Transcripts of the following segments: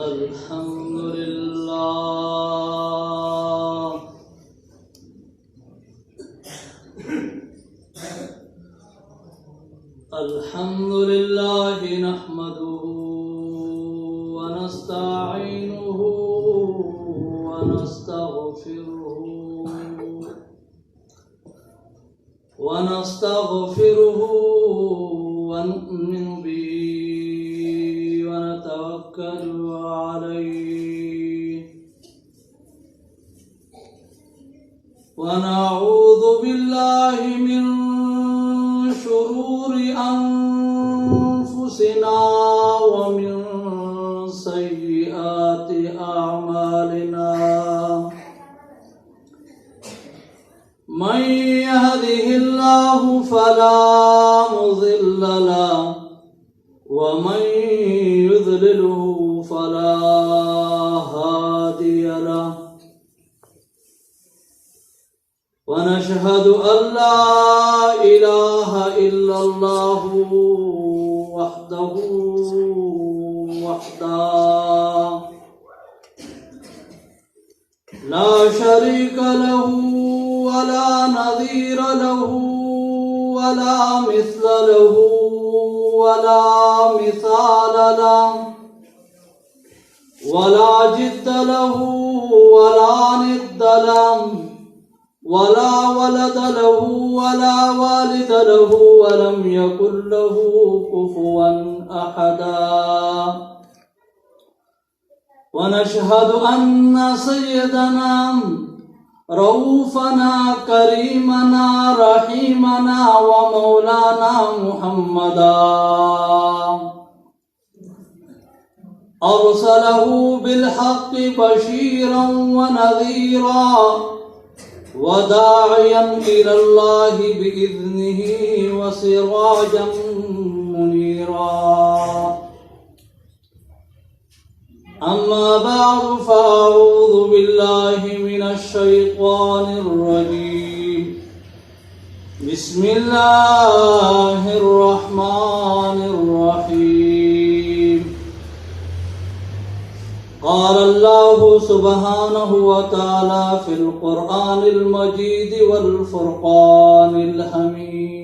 الحمد لله الحمد لله نحمده ونستعينه ونستغفره ونؤمن به ونتوكل عليه ونعوذ بالله من شرور أنفسنا ومن سيئات أعمالنا من يهده الله فلا مضل له ومن يضلله فلا هادي له ونشهد أن لا إله إلا الله وحده لا شريك له ولا نظير له ولا مثل له ولا مثال له ولا جد له ولا ند له ولا ولد له ولا والد له ولم يكن له كفوا أحدا ونشهد أن سيدنا رؤوفنا كريمنا رحيمنا ومولانا محمدا أرسله بالحق بشيرا ونذيرا وداعيا إلى الله بإذنه وسراجا منيرا أما بعد فأعوذ بالله من الشيطان الرجيم بسم الله الرحمن الرحيم قال الله سبحانه وتعالى في القرآن المجيد والفرقان الحميد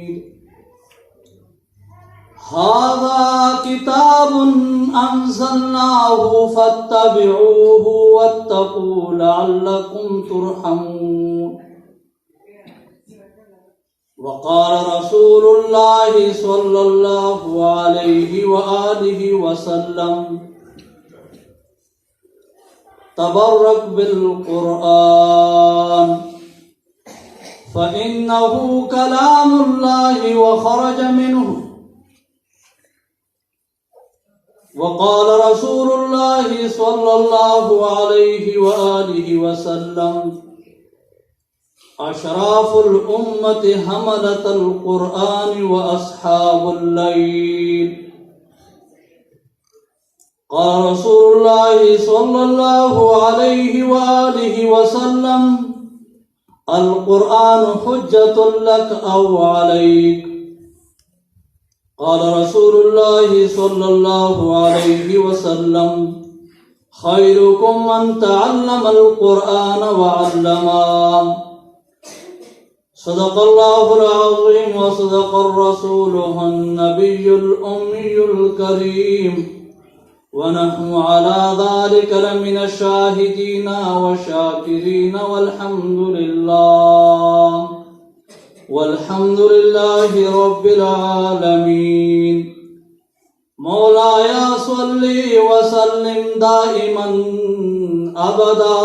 هذا كتاب أنزلناه فاتبعوه واتقوا لعلكم ترحمون وقال رسول الله صلى الله عليه وآله وسلم تبرك بالقرآن فإنه كلام الله وخرج منه وقال رسول الله صلى الله عليه وآله وسلم أشراف الأمة حملة القرآن وأصحاب الليل قال رسول الله صلى الله عليه وآله وسلم القرآن حجة لك أو عليك قال رسول الله صلى الله عليه وسلم خيركم من تعلم القرآن وعلمه صدق الله العظيم وصدق الرسول النبي الأمي الكريم ونحن على ذلك لمن الشاهدين والشاكرين والحمد لله رب العالمين مولاي صل وسلم دائما أبدا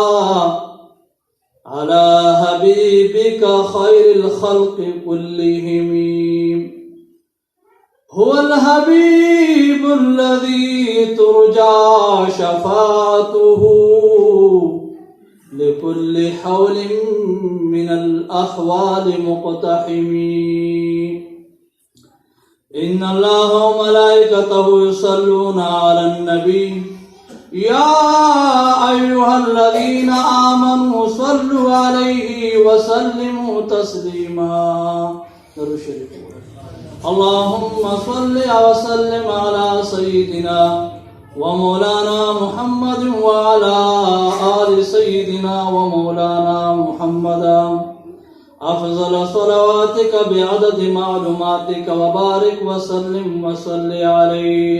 على حبيبك خير الخلق كلهم هو الحبيب الذي ترجى شفاعته لكل حول من الأحوال مقتحمين إن الله وملائكته يصلون على النبي يا أيها الذين آمنوا صلوا عليه وسلموا تسليما اللهم صل وسلم على سيدنا ومولانا محمد وعلى آل سيدنا ومولانا محمد أفضل صلواتك بعدد معلوماتك وبارك وسلم وصل عليه.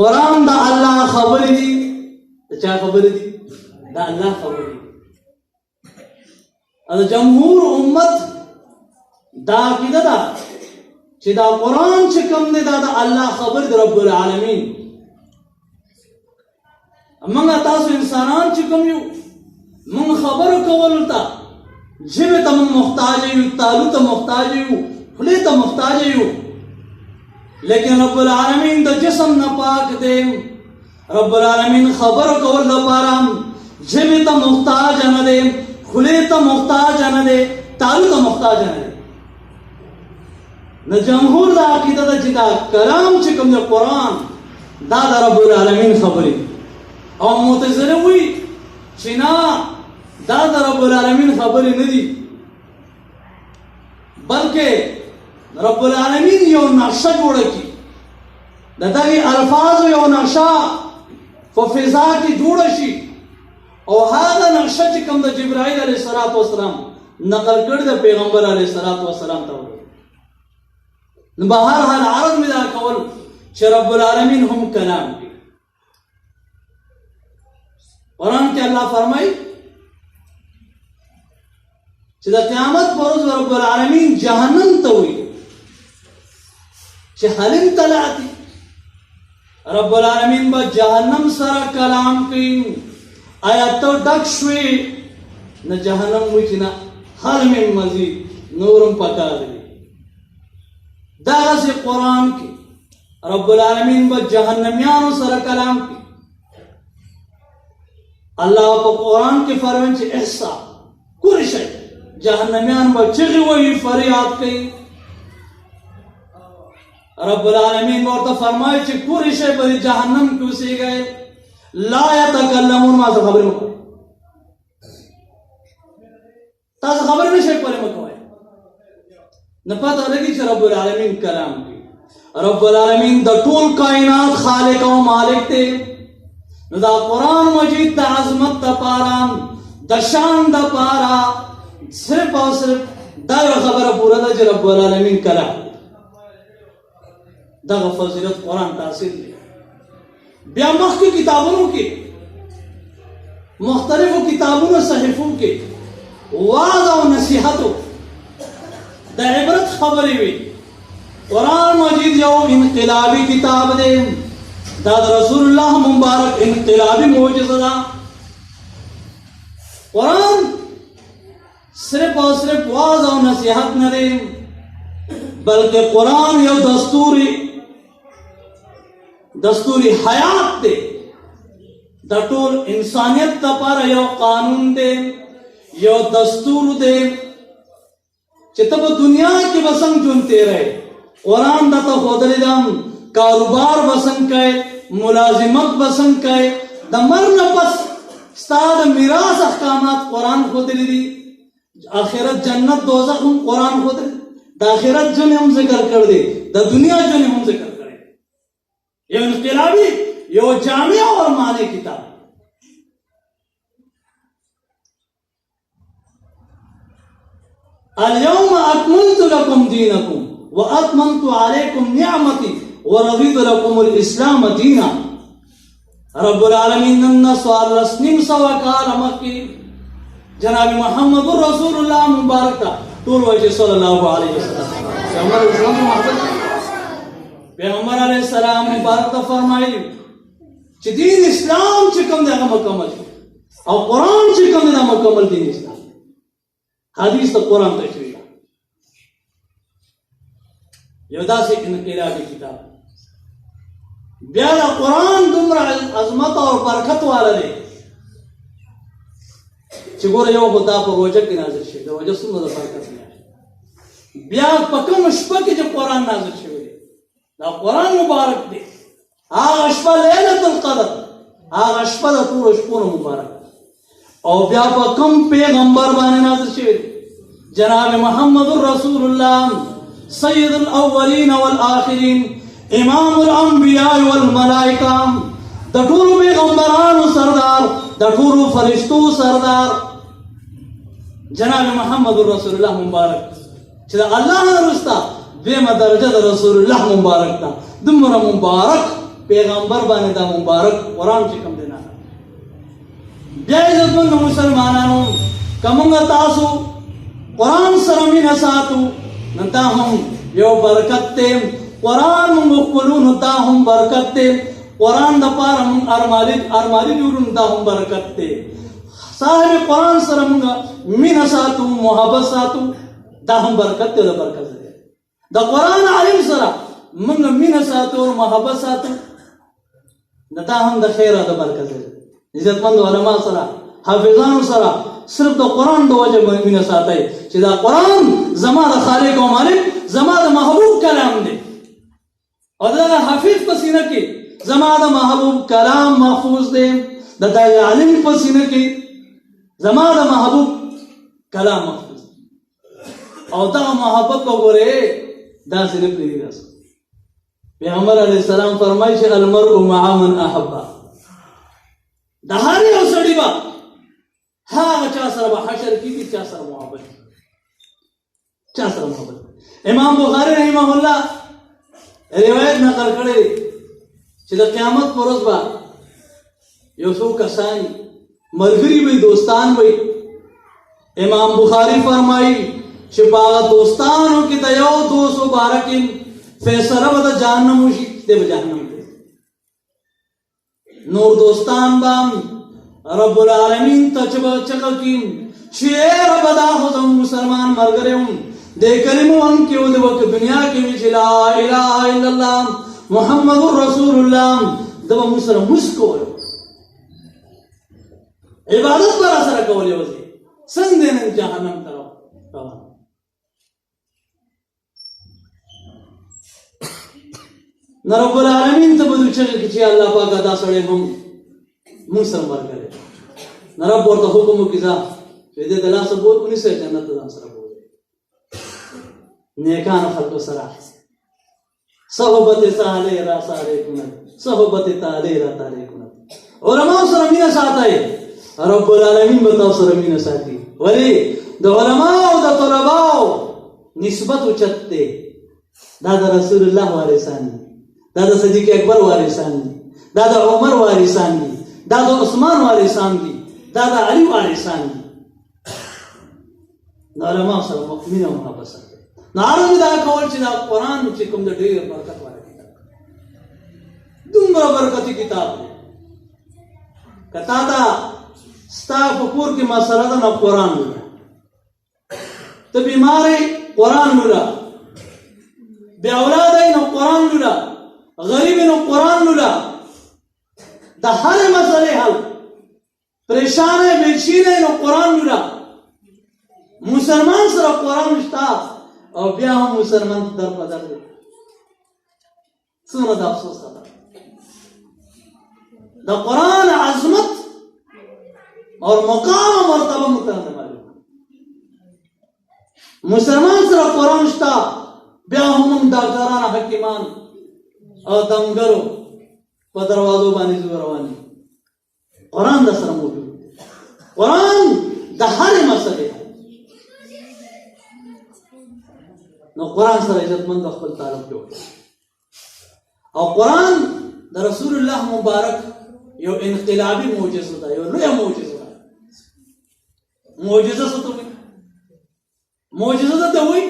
قرآن دا الله خبر دی. دا چا خبر دی؟ دا الله خبر دی. دا جمهور امت دا عقیده دا چې دا قرآن چې کوم دی دا د الله خبر دی رب العالمین. موږ تاسو انسانان چې کوم یو موږ خبرو کولو ته ژبې ته موږ محتاج یو، تالو ته محتاج یو، خولې ته محتاج یو، لیکن رب العالمین د جسم نه پاک دی. رب العالمین خبرو کول لپاره ژبې ته محتاج نه دی، خولې ته محتاج نه دی، تالو ته محتاج نه دی. نو جمهور دا عقیده ده چې دا کلام چې کوم دی قرآن دا د رب العالمین خبرې، او معتزله وایي چې نه دا د رب العالمین خبرې نه دي، بلکې رب العالمین یو نقشه جوړه کړي، د دغې الفاظو یو نقشه په فضا کې جوړه شي، او هغه نقشه چې کوم د جبرائیل علیه السلام نقل کړی د پیغمبر علیه السلام ته وایي. نو به هر حال عرض مې دا کول چې رب العالمین هم کلام دی. قرآن کې الله فرمایي چې د قیامت په ورځ رب العالمین جهنم ته وایي چې هل امتلأت. رب العالمین به جهنم سره کلام کوي، آیا ته ډک شوې؟ نه جهنم وایي چې نه، هل من مزید، نورم پکار دی. دغسې قرآن کې رب العالمین به جهنمیانو سره کلام کوي. الله په قرآن کې فرمایي چې احسا کولی شئ، جهنمیان به چغې وهي، فریاد کوي. رب العالمین ورته فرمایي چې کولی شئ په جهنم کې اوسېږئ، لا یتکلمون. ما ته خبرې مه کوئ، تاسو خبرې نه شئ کولی، مه کوئ. نه پته لګي چې رب العالمین کلام کوي. رب العالمین د ټول کائنات خالق او مالک دی. نو دا قرآن مجید د عظمت دپاره، د شان دپاره صرف او صرف دا یو خبره پوره ده چې رب العالمین کلام دی. دغه فضیلت قرآن تحصیل دی. بیا مخکې کتابونو کې، مختلفو کتابونو صحیفو کې واعظ او نصیحتو د عبرت خبرې وي. قرآن مجید یو انقلابی کتاب دی، دا د رسول الله مبارک انقلابی معجزه ده. قرآن صرف او صرف واعظ او نصیحت نه دی، بلکې قرآن یو دستوری حیات دی. د ټول انسانیت لپاره یو قانون دی، یو دستور دی چې ته په دنیا کې به څنګه ژوند تېروې. قرآن درته ښودلی ده کاروبار به څنګه کوې، ملازمت به څنګه کوې، د مرګ نه پس ستا د میراث احکامات قرآن ښودلی دي. آخرت جنت دوزخ هم قرآن ښودلی، د آخرت ژوند هم ذکر کړی دی، د دنیا ژوند هم ذکر کړی. یو انقلابي، یو جامع اور معنی کتاب. اليوم اکملت لکم دینکم واتممت علیکم نعمتی ورضیت لکم الاسلام دینا. رب العالمین نن څوارلس نیم سوه کاله مخکې جناب محمد رسول الله مبارک ته ټول وایي صلی الله علیه وسلم پیغمبر علیه السلام مبارک ته فرمایي چې دین اسلام چې کوم دی هغه مکمل شي، او قرآن چې کوم دی هغه مکمل دین اسلام. حدیث ته قرآن تشریح یو داسې انقلابي کتاب. بیا د قرآن دومره عظمت او برکت والا دی چې ګوره یو خو دا په روژه کې نازل شوی، د روژه څومره د برکت نه. بیا په کومه شپه کې چې قرآن نازل شوی دی، دا قرآن مبارک دی. هغه شپه لیلة القدر، هغه شپه د ټولو شپو نه مبارک. او بیا په کوم پیغمبر باندې نازل شوی دی؟ جناب محمد رسول الله سید الاولین والآخرین، امام الانبیاء والملائکہ، د ټولو پیغمبرانو سردار، د ټولو فرشتو سردار جناب محمد رسول الله مبارک چې د الله نه وروسته دویمه درجه د رسول الله مبارک ده. دومره مبارک پیغمبر باندې دا مبارک قرآن چې کوم دی نه. بیا عزتمندو مسلمانانو کومه تاسو قرآن سره مینه ساتو نو دا هم یو برکت دی. قرآن موږ خپلو نو دا هم برکت دی. قرآن دپاره موږ ارمالي جوړو نو دا هم برکت دی. صاحب قرآن سره موږ مینه ساتو محبت ساتو دا هم برکت دی. د برکت دی د قرآن عالم سره موږ مینه ساتو محبت ساتو دا هم د خیر او د برکت دی. عزتمندو علما سره حافظانو سره صرف د قرآن د وجه مینه ساتئ چې دا قرآن زما د خالق او مالک زما د محبوب کلام دی او دا حافظ په سینه کې زما د محبوب کلام محفوظ دی. د دای عالم په سینه کې زما د محبوب کلام محفوظ دی او دا محبت وګوره دا صرف دی. پیغمبر علیه السلام فرمایي چې المرء مع من احب. د هر یو سړي به هغه چا سره به حشر کېږي چا سره محبت چا سره محبت. امام بخاري رحمه الله روایت نقل کړی چې د قیامت پر ورځ به یو څو کسان ملګري وي دوستان وي. امام بخاري فرمایي چې په هغه دوستانو کې د یو دوست مبارک فیصله به د جهنم وشي دی به جهنم دی. نور دوستان به رب العالمین ته چغه کړي چې رب دا خو زموږ مسلمان ملګری وم دې کلمو هم کې و د دنیا کې وي چې لا اله الا الله محمد رسول الله د به موږ سره مسکول عبادت به را سره کولې وځي څنګه دی نن جهنم ته روان. نو رب العالمین ته به دوی چغه کړي چې الله پاک دا سړی هم موږ سره ملګری. نو رب ورته حکم وکړي ځه چې دې د لاسه بوت ونیسئ جنت ته ځان سره بوځئ. نیکانو خلقو سره صحبت صالح را ساره کند صحبت طالح را طالح کند. علماء سره مینه ساتئ رب العالمین به تاسو سره مینه ساتي. ولی د علماء او د طلباء نسبت اوچت دی. دا د رسول الله وارثان دي دا د صدیق اکبر وارثان دي دا د عمر وارثان دي دا د عثمان وارثان دي دا د علي وارثان دي. د علماء سره مینه او محبت ساتئ. نو عرض دا کول چې دا قرآن چې کوم د ډېر برکت والا کتاب دومره برکتي کتاب دی. که تا ته ستا په کور کې مسله ده نو قرآن لوله. ته بیمار یې قرآن لوله. بې اولاده یې نو قرآن لوله. غریب یې نو قرآن لوله. د هرې مسلې حل پریشان یې بېچینه یې نو قرآن لوله. مسلمان سره قرآن شته او بیا هم مسلمان ته در په در دی. څومره د افسوس خبره. د قرآن عظمت اور مقام و مرتبه متنده معلوم. مسلمان سره قرآن شته بیا هم ډاکټران حکیمان او دمګرو په دروازو باندې روان دي. قرآن د سره موجود دی. قرآن د هرې مسلې نو قرآن سره عزتمند خپل تعلق جوړ او قرآن د رسول الله مبارک یو انقلابي معجزه ده یو لویه معجزه ده. معجزه څه ته وایي؟ معجزه ته وایي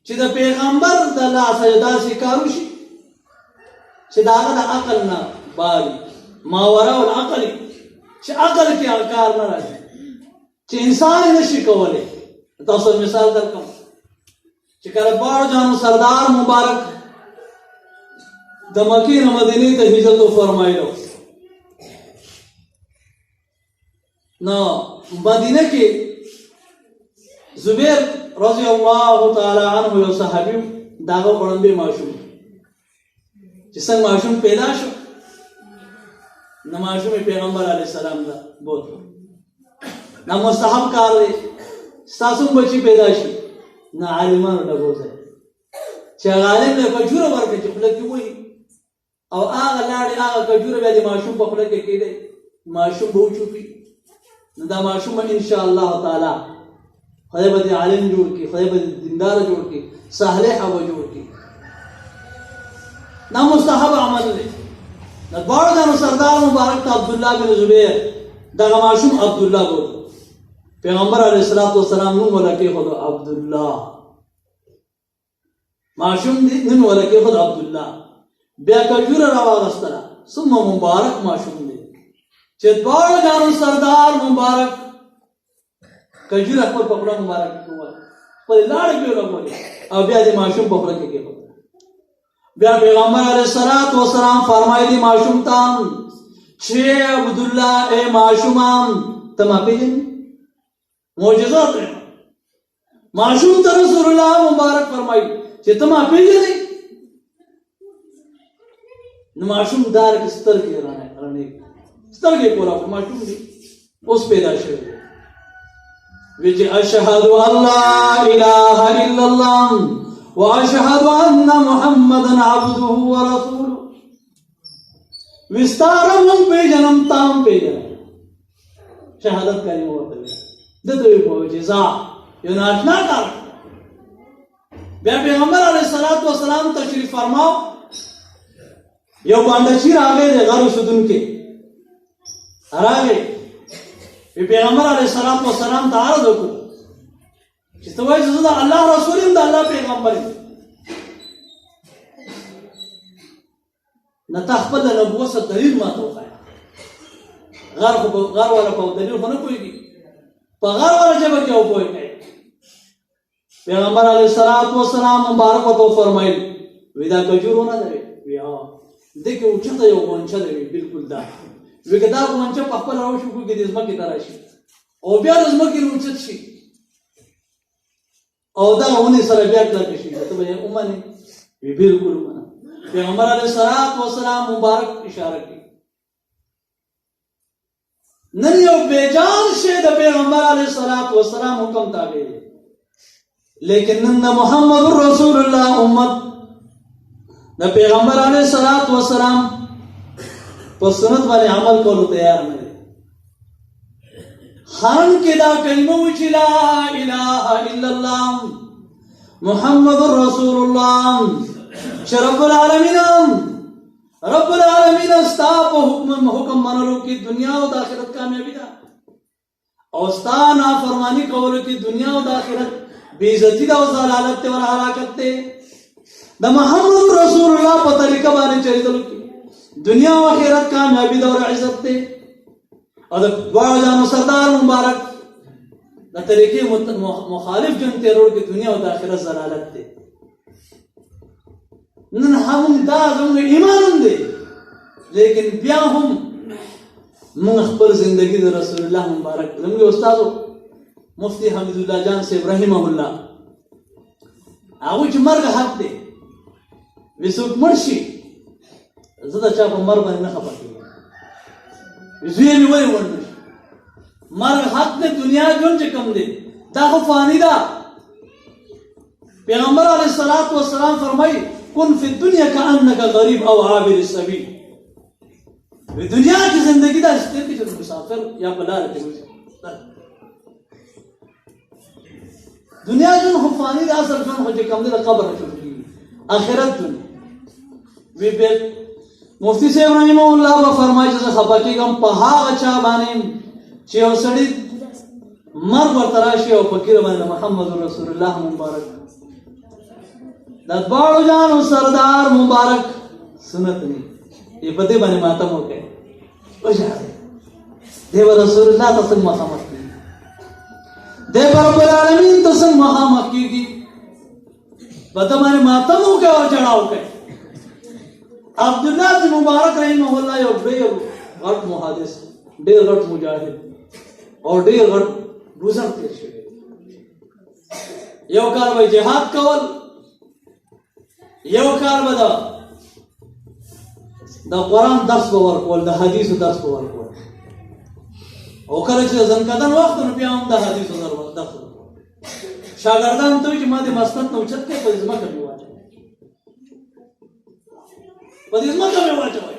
چې د پیغمبر د لاسه داسې کار وشي چې د هغه د عقل نه باري ماوراء العقل چې عقل کې کار نه راځي چې انسان یې نشي کولی. تاسو مثال درکوم چې کله باړ جانو سردار مبارک د مکې نه مدینې ته هجرت فرمایلو نو مدینه کې زبیر رضی الله تعالی عنه یو صحابي داغه وړاندې ماشوم چې څنګه ماشوم پیدا شو نو ماشوم پیغمبر علیه السلام ته بوتلو. نو مستحب کار دی ستاسو بچی پیدا شي نه عالمانو ته بوځي چې عالم له کجوره ورکړي چې خپل کې وایي او هغه لاړې هغه کجوره بیا د ماشوم په خپل کې کېده ماشوم به وچوپي. نو دا ماشوم ان شاء الله تعالی خدای به عالم جوړ کړي خدای به دیندار جوړ کړي صالح او جوړ کړي. دا مستحب عمل دی. د دواړو جانو سردار مبارک ته عبدالله بن زبیر دغه ماشوم عبدالله بول. پیغمبر علیه الصلاۃ والسلام نوم ولکې خود عبدالله ماشوم دی نوم ولکې خود عبدالله. بیا کجوره راواغستله ثم مبارک ماشوم دی چې دواړو جانو سردار مبارک کجوره خپل په خپله مبارک کوله خپل لاړې کې ولګولې او بیا د ماشوم په خوله کې کېښوده. بیا پیغمبر علیه الصلاۃ والسلام فرمایي ماشوم ته چې عبدالله اے ماشومان ته ما پېژنې معجزات ہے. معشوم ته رسول الله مبارک فرمایي چې ته ما پېژنې. نو معشوم دار کې سترګې رڼې سترګې پورا معشوم دی اوس پیدا شوی وی چې اشهد ان لا اله الا الله واشهد ان محمدا عبده ورسوله. وستارم پېژنم تام پېژنم شهادت کلمه ورته دته وی معجزه یو ناشنا کار. بیا پیغمبر علیه الصلاۃ والسلام تشریف فرماو یو باندې چې راغی د غرو سدون کې راغی. پیغمبر علیه الصلاۃ والسلام ته عرض وکړ چې ته وایې زه د الله رسول یم د الله پیغمبر یم نه تا خپل نبوت څخه دلیل ماته وښایه. غر والا په دلیل خو نه پوهېږي په غر والا ژبه کې وپوهېږي. پیغمبر علیه الصلاۃ والسلام مبارک ورته وفرمایل وی دا کجورونه دی وی دې کې اوچته یو غونچه دی بالکل دا وی که دا غونچه په خپل راوشو کوي د ځمکې ته راشي او بیا د ځمکې نه اوچت شي او دا ونې سره بیا کلکه شي ته به یې ومنې وی بالکل ومنه. پیغمبر علیه الصلاۃ والسلام مبارک اشاره کوي نن یو بیجان شی د پیغمبر علیه الصلاۃ والسلام حکم تابع دی لیکن نن محمد رسول الله امت د پیغمبر علیه الصلاۃ والسلام په سنت باندې عمل کولو تیار نه دي. خان کې دا کلمه وچی لا اله الا الله محمد رسول الله چې رب العالمین استا په حکم منلو کې دنیا او د آخرت کامیابی ده او استا نافرمانی کولو کې دنیا او د آخرت بے عزتی دا او ضلالت ته ور حلاکت ته. د محمد رسول الله په طریقه باندې چلیدل کی دنیا او آخرت کامیابی دا او عزت ته او د دواړو جانو سردار مبارک د طریقې مخالف جن تیرور کی دنیا او د آخرت ضلالت ته. نن هم دا زموږ ایمان دی لیکن بیا هم موږ خپل زندگی د رسول الله مبارک زموږ استاد مفتی حمید الله جان سے رحمه الله هغه چې مرګ حق دی وسوک مرشي زدا چا په مرګ باندې نه خپه کیږي زوی می وای ورنه مرګ حق دی دنیا جون چې کم دی دا خو فانی ده. پیغمبر علیه الصلاۃ والسلام فرمایي کن فی الدنیا کانک غریب او عابر السبیل. په دنیا کې زندگی دا ستر کې چې مسافر یا بلار کې دنیا جون خو فانی ده اصل جون خو چې کم دی د قبر نه شروع کیږي آخرت جون. وی په مفتی صاحب رحمه الله و فرمایي چې خپه کېږم په هغه چا باندې چې یو سړی مرګ ورته راشي او فقیر باندې محمد رسول الله مبارک د دواړو جانو سردار مبارک سنت نه یې په دې باندې ماتم وکړي وشاله دیو رسول الله تاسو مخامخ کیږي دیو رب العالمین تاسو مخامخ کیږي په دې باندې ماتم وکړي او چړاو وکړي. عبدالله بن مبارک رحمه الله یو ډېر غټ محدث ډېر غټ مجاهد او ډېر غټ بزرګ تیر شوی. یو کار به جهاد کول یو کار به د قرآن درس به ورکول د حدیثو درس به ورکول او کله چې ځنکدن وخت نو بیا هم د حدیثو درس ورکول. شاګردان ته چې ما د مسند نه اوچت کړی په دې ځمکه مې واچوئ په دې ځمکه مې واچوئ.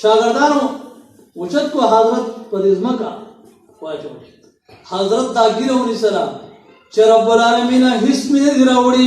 شاګردانو اوچت کو حضرت په دې ځمکه واچوئ. حضرت دا ګیره ونیسله چې رب العالمین هیڅ مې نه دي راوړي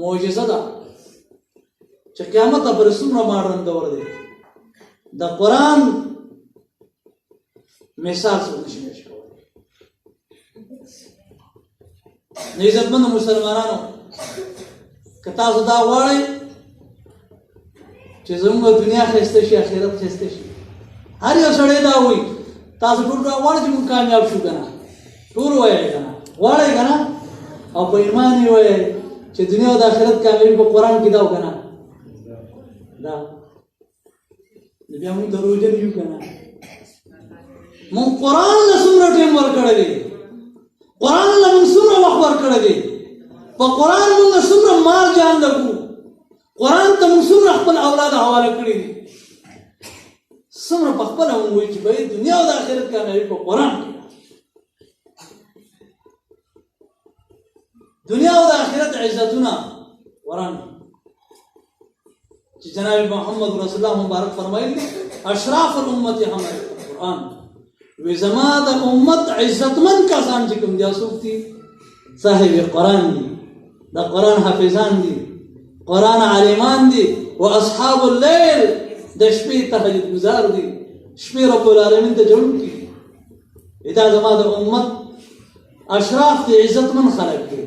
معجزه ده چې قیامت پر څومره ماډرن دور دی د قرآن مثال څه نشي کولی. نه عزتمند مسلمانانو که تاسو دا غواړئ چې زموږ دنیا ښایسته شي آخرت ښایسته شي، هر یو سړی دا وایي تاسو ټول دا غواړئ چې موږ کامیاب شو که نه؟ ټول وایئ که نه؟ غواړئ که نه؟ او په ایمان یې وایئ چې دنیا او د آخرت کامیابي په قرآن کې ده او که نه؟ دا بیا موږ دروغجن یو که نه؟ موږ قرآن له څومره ټایم ورکړی دی، قرآن له موږ څومره وخت ورکړی دی، په قرآن موږ څومره مال جان لګو، قرآن ته موږ څومره خپل اولاد حواله کړي دي، څومره په خپله موږ وایو چې باید دنیا او د آخرت کامیابي په قرآن کې ده. دنیا او د آخرت عزتونه قرآن چې جناب محمد رسول الله مبارک فرمایلی دي اشراف الامت حمل قرآن، وی زما د امت عزتمن کسان چې کوم دي څوک دي؟ صاحب قرآن دي، د قرآن حافظان دي، قرآن عالمان دي، و اصحاب اللیل د شپې تهجد گزار دي، شپې رب العالمین ته جوړونکي دي. دا زما د امت اشراف دي، عزتمن خلق دي.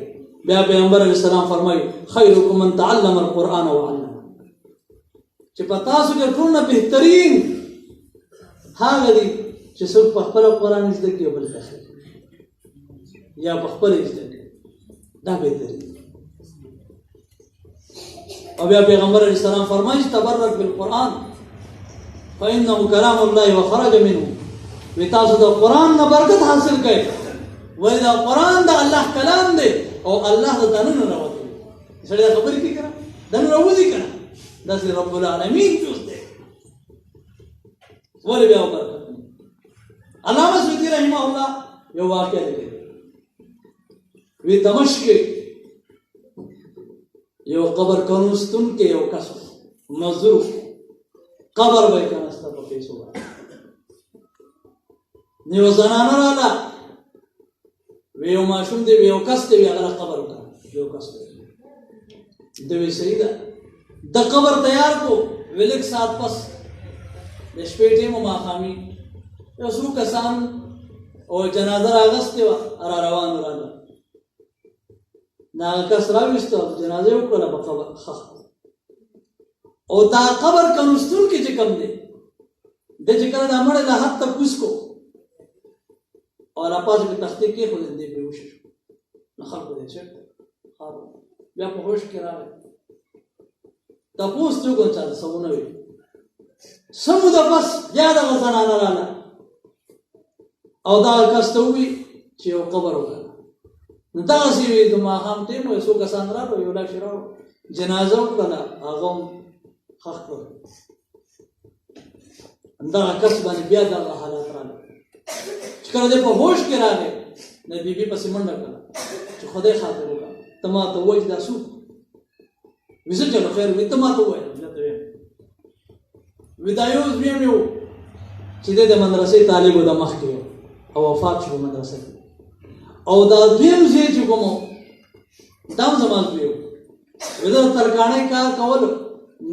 بیا پیغمبر علیه السلام فرمایي خیرکم من تعلم القرآن وعلمه، چې په تاسو کې ټول نه بهترین هغه دي چې څوک په خپله قرآن زده کړي او بل ته یا په خپله زده کړي، دا بهترین. او بیا پیغمبر علیه السلام فرمایي تبرک بالقرآن فانه کلام الله وخرج منه، وی تاسو د قرآن نه برکت حاصل کړئ، وایي دا قرآن د الله کلام دی او الله د دننه راوځي. سړی دا خبرې کوي که نه؟ دننه راوځي که نه؟ داسې رب العالمین جوز دی. ولې بیا وبرکت علامه سیوطي رحمه الله یو واقعه لیکلې، وی دمشق کې یو قبر کنوستونکی یو کس مزدور قبر به یې کنسته په پیسو باندې، نو یو زنانه راغله وی یو ماشوم دی، وی یو کس دی، وی هغه قبر وکړه، یو کس دی ده وی صحیح ده د قبر تیار کو، وی لږ ساعت پس د شپې ټیم و ماښامي یو څو کسان او جنازه راغستې وه را روان راغله، د هغه کس راویسته او جنازه یې وکړله په قبر خښ او دا قبر کنوستونکي چې کوم دی ده چې کله دا مړی له حد ته کوز کو او راپاسې په تختې کېښودې دی بېهوشه شو، نو خلکو دی چېرته بیا په هوش کې راغی، تپوس ترې وکړو چا ته څه ونه ویل، څه موده پس بیا دغه زنانه راغله او دغه کس ته ووایي چې یو قبر وکړه، نو دغسې وي د ماښام ټیم و یو څو کسان راغلو، یو لاس یې راوړو جنازه وکړله، هغه هم ښخ کړل. دغه کس باندې بیا دغه حالات راغلل چې کله دی په هوش کې راغی د بیبي پسې منډه کړه چې خدای خاطر وکړه ته ما ته ووایي چې دا څوک وي، زه چلو خیر وي ته ما ته ووایه زه ته وایم، وي دا یو زوی مې و چې دی د مدرسې طالب و د مخکې او وفات شو په مدرسه کې، او دا دویم زوی چې کوم و دا هم زما زوی و، وي ده د ترکاڼۍ کار کولو،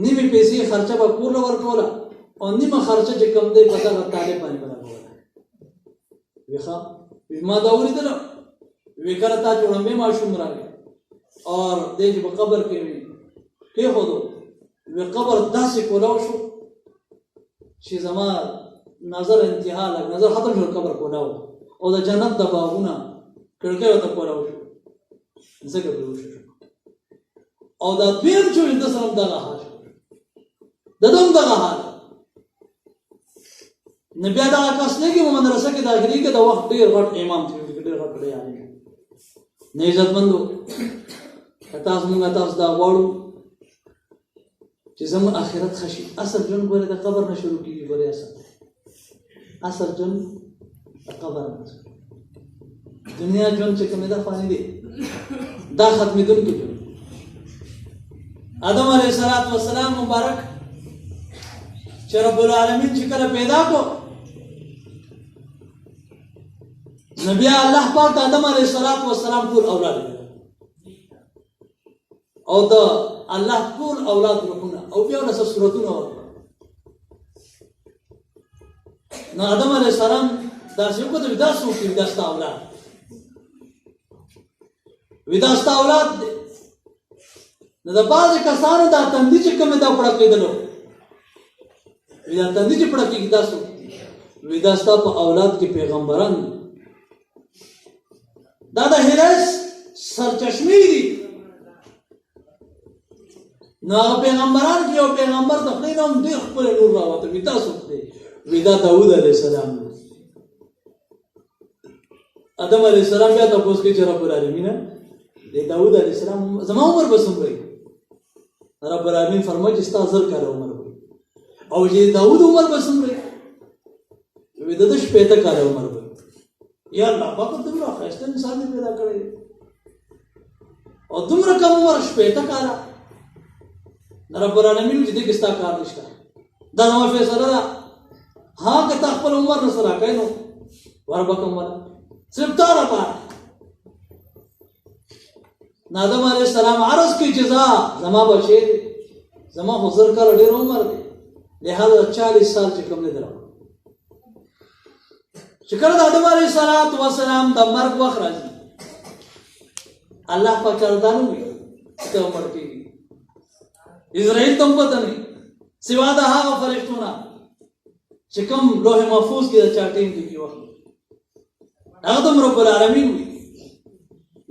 نیمې پیسې خرچه به کور له ورکوله او نیمه خرچه چې کوم دی په دغه طالب باندې به لګوله. وی ښه ما دا ولیدله، وی کله تا چې وړومبی ماشوم راغی اور دی چې په قبر کې وي کېښودو، وی قبر داسې کولاو شو چې زما نظر انتها لګ نظر ختم شو، قبر کولاو او د جنت د باغونه کړکۍ ورته کولاو شو، ځکه بېهوشه شو. او دا دویم چې وي ده سره هم دغه حال شو، د ده هم دغه حال. نو بیا دغه کس نه کېږي مدرسه کې داخلي کې د وخت ډېر غټ امام دی، ډېر غټ ډېر عالم دی. نه عزتمندو که تاسو مونږ تاسو دا غواړو چې زموږ آخرت ښه شي، اصل ژوند ګورې د قبر نه شروع کېږي، ګورې اصل ژوند د قبر نه، دنیا ژوند چې کوم دی دا فاني دی، دا ختمېدونکی ژوند. آدم علیه السلام مبارک چې رب العالمین چې کله پیدا کو، نو بیا الله پاک د آدم علیه السلام ټول اولاد دی او د الله ټول اولاد روحونه او بیا له صورتونه ورکړه. نو آدم علیه السلام داسې وکړه دا څوک دي دا ستا اولاد وي دا ستا اولاد دی. نو د بعضې کسانو دا تندي چې کومې دا پړه کېدلو وي دا تندي چې پړه کېږي دا څوک وي دا ستا په اولاد کې پیغمبران دي. دا د هدایت سرچشمې دي. نو هغه پیغمبران کې یو پیغمبر د خدای نه هم ډېر ښکلی نور راوته وي دا څوک دی وي دا داود علیه السلام دی. آدم علیه السلام بیا تپوس کوي چې رب العالمین د داود علیه السلام زما عمر به څومره وي؟ رب العالمین فرمایي چې ستا 1000 کاله عمر وي. او چې داود عمر به څومره وي؟ د ده 50 کاله عمر وي. یا الله پاک دومره ښایسته انسان دې پیدا کړی او دومره کم عمر 50 کاله. رب العالمین چې دې کې ستا کار نشته دا زما فیصله ده. ها که تا خپل عمر نه سره راکړی نو وربکم ولا صرف تا لپاره. آدم علیه السلام عرض کوي چې زما بچی دی زما خو 1000 کاله ډېر عمر دی لہذا 40 سال چې کوم نه دی راوړی. چې کله د آدم علیه السلام د مرګ وخت راځي الله پاک ورته وایي چې عمر کېږي. اسرائیل ته هم پته نه سوا د هغه فرښتو نه چې کوم لوح محفوظ کې د چا ټیم کې وخت هغه ته رب العالمین وي.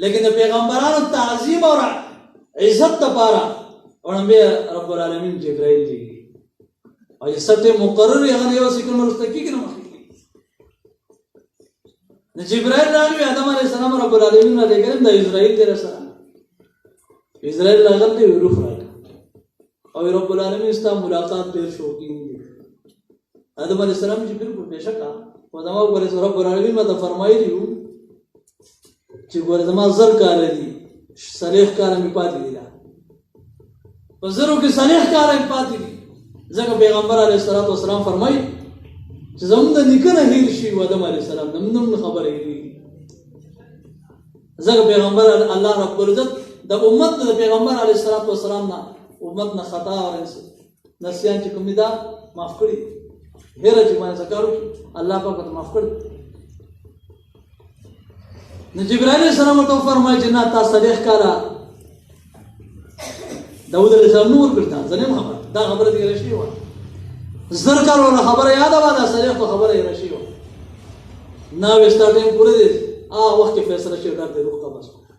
لیکن د پیغمبرانو تعظیم او عزت لپاره وړاندې رب العالمین جبرائیل دی او یې ستې مقرر هغه یو سکون ورسته کېږي نه مخکې د جبرائیل راغلی آدم علیه السلام رب العالمین نه لګل د اسرائیل در سره اسرائیل راغلی روح راغلی او رب العالمین ستا ملاقات ډېر شوقین دي. آدم علیه السلام چې بالکل بېشکه و زما ګورې رب العالمین ماته فرمایلي وو چې ګوره زما 1000 کاله دي 40 کاله مې پاتې دي په 1000 کې 40 کاله مې پاتې دي. ځکه پیغمبر علیه السلام فرمایي چې زموږ د نیکه نه هېر شي آدم علیه السلام نم خبره هېرېږي. ځکه پیغمبر الله رب العزت د امت د پیغمبر علیه السلام نه امت نه خطا او نسیان چې کوم دا معاف کړي هره چې باندې سکارو الله پاک ته معاف کړي. نو جبرائیل علیه السلام ته فرمایي چې نه تا 40 کاله داود علیه السلام نور کړتا ځنه خبر دا خبره دې راشي و 1000 کاله خبره یاد و دا 40 خبره یې راشي و نه وستا ټیم پوره دي وخت کې فیصله شي دا د روح کا بس